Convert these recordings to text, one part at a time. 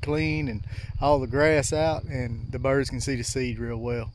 clean and all the grass out, and the birds can see the seed real well.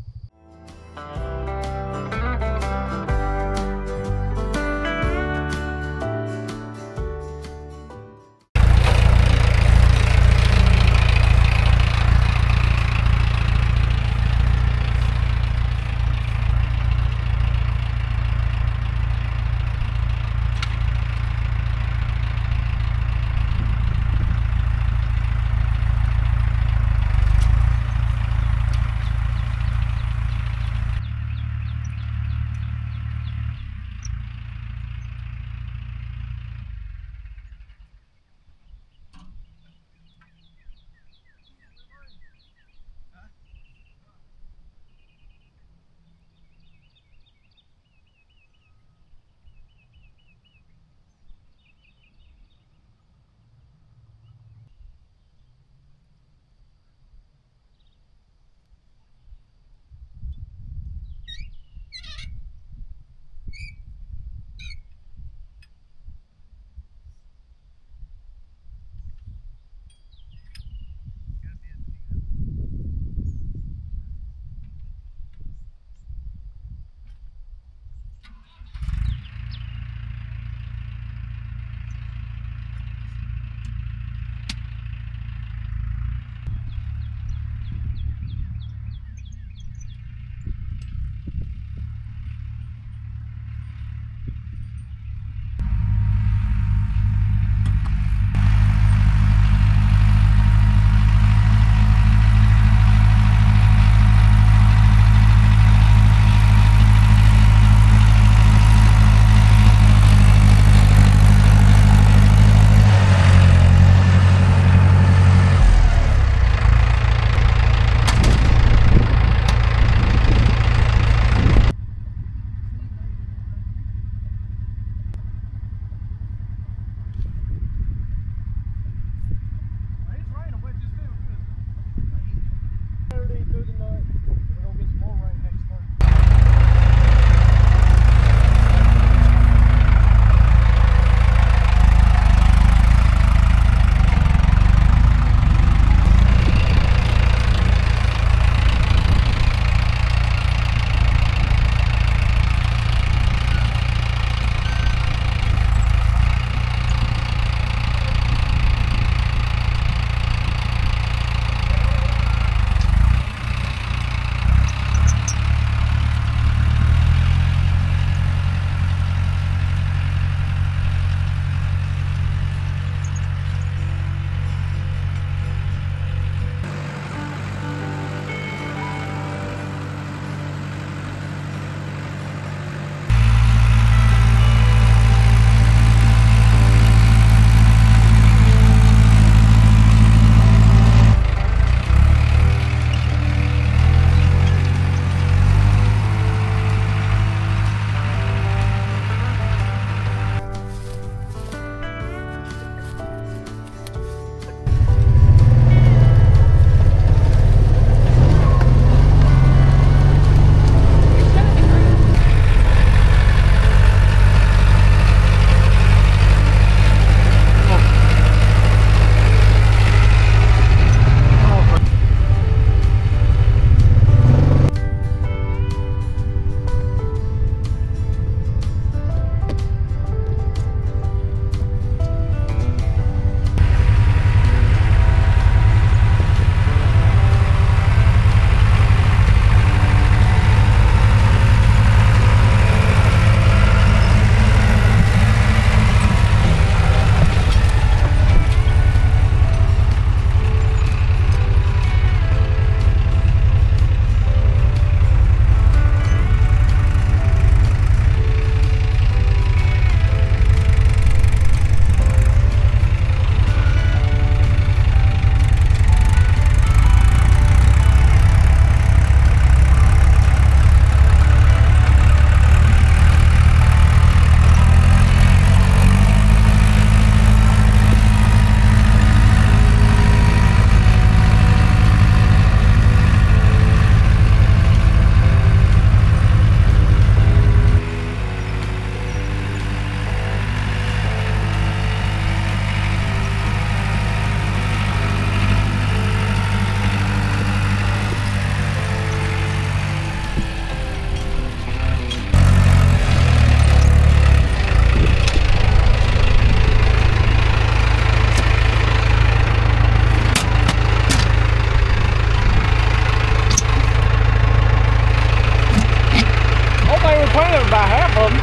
planted about half of them.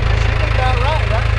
That should be about right, right?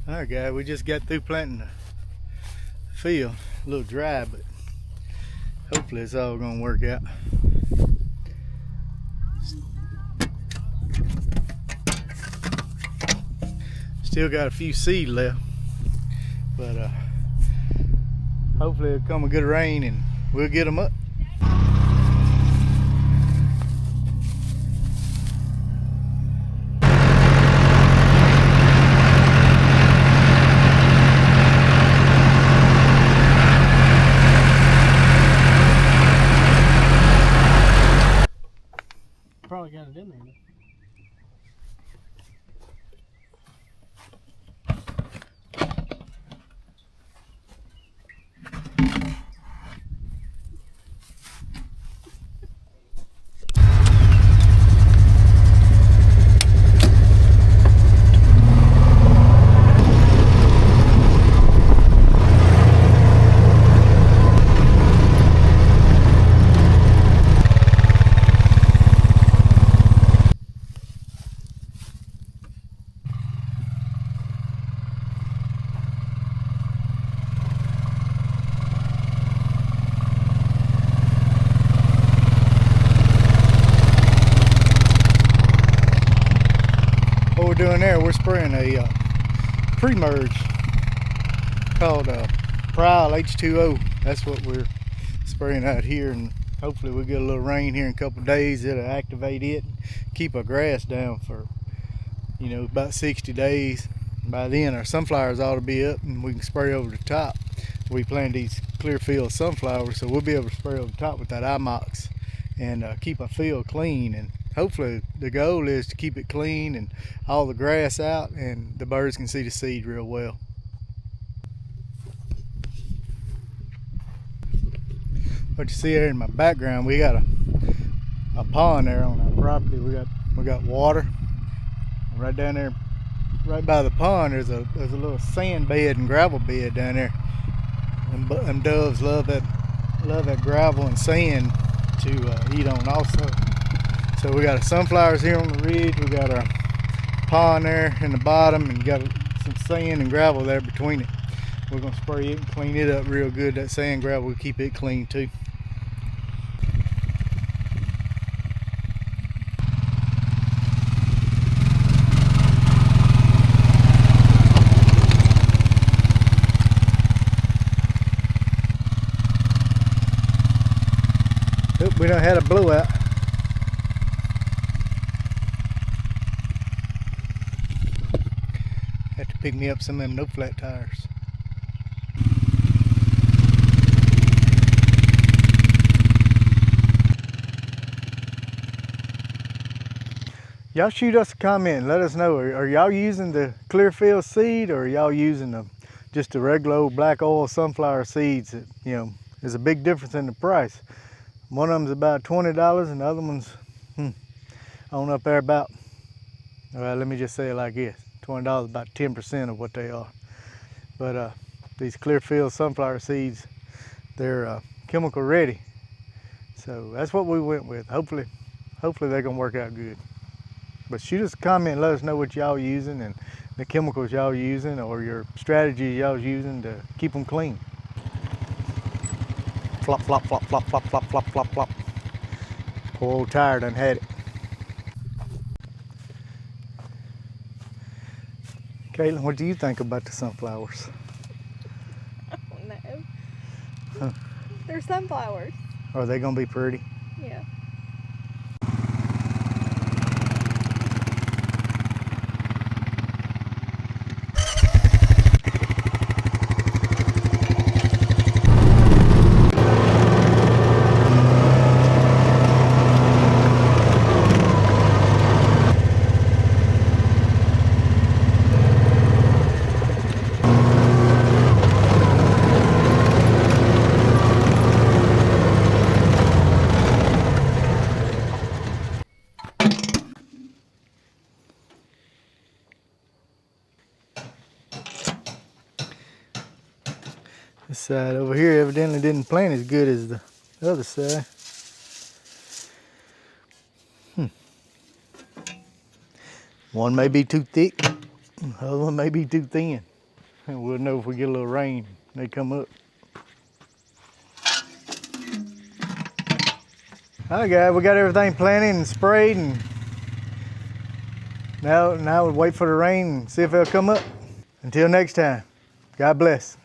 Alright guys, we just got through planting the field. A little dry, but hopefully it's all gonna work out. Still got a few seed left, but hopefully it'll come a good rain and we'll get them up. Probably got it in there. What we're doing there, we're spraying a pre-merge called Prowl H2O. That's what we're spraying out here, and hopefully we'll get a little rain here in a couple of days. It'll activate it, keep our grass down for, you know, about 60 days. By then our sunflowers ought to be up and we can spray over the top. We planted these Clearfield Sunflowers, so we'll be able to spray over the top with that IMOX and keep our field clean. And hopefully the goal is to keep it clean and all the grass out, and the birds can see the seed real well. What you see there in my background, we got a pond there on our property. We got water. And right down there, right by the pond, there's a little sand bed and gravel bed down there. And doves love that gravel and sand to eat on also. So we got our sunflowers here on the ridge. We got our pond there in the bottom, and got some sand and gravel there between it. We're gonna spray it and clean it up real good. That sand gravel will keep it clean too. Oop, we done had a blowout. Have to pick me up some of them no flat tires. Y'all shoot us a comment and let us know, are y'all using the Clearfield seed, or are y'all using just the regular old black oil sunflower seeds, that, you know, there's a big difference in the price. One of them's about $20 and the other one's on up there about, well, let me just say it like this, $20 about 10% of what they are. But these Clearfield sunflower seeds, they're chemical ready. So that's what we went with. Hopefully they're gonna work out good. But shoot us a comment and let us know what y'all using and the chemicals y'all using or your strategies y'all using to keep them clean. Flop, flop, flop, flop, flop, flop, flop, flop, flop. Poor old tire done had it. Caitlin, what do you think about the sunflowers? I don't know. Huh. They're sunflowers. Are they gonna be pretty? Yeah. This side over here evidently didn't plant as good as the other side. One may be too thick, the other one may be too thin. And we'll know if we get a little rain, they come up. All right guys, we got everything planted and sprayed, and now we wait for the rain and see if it'll come up. Until next time, God bless.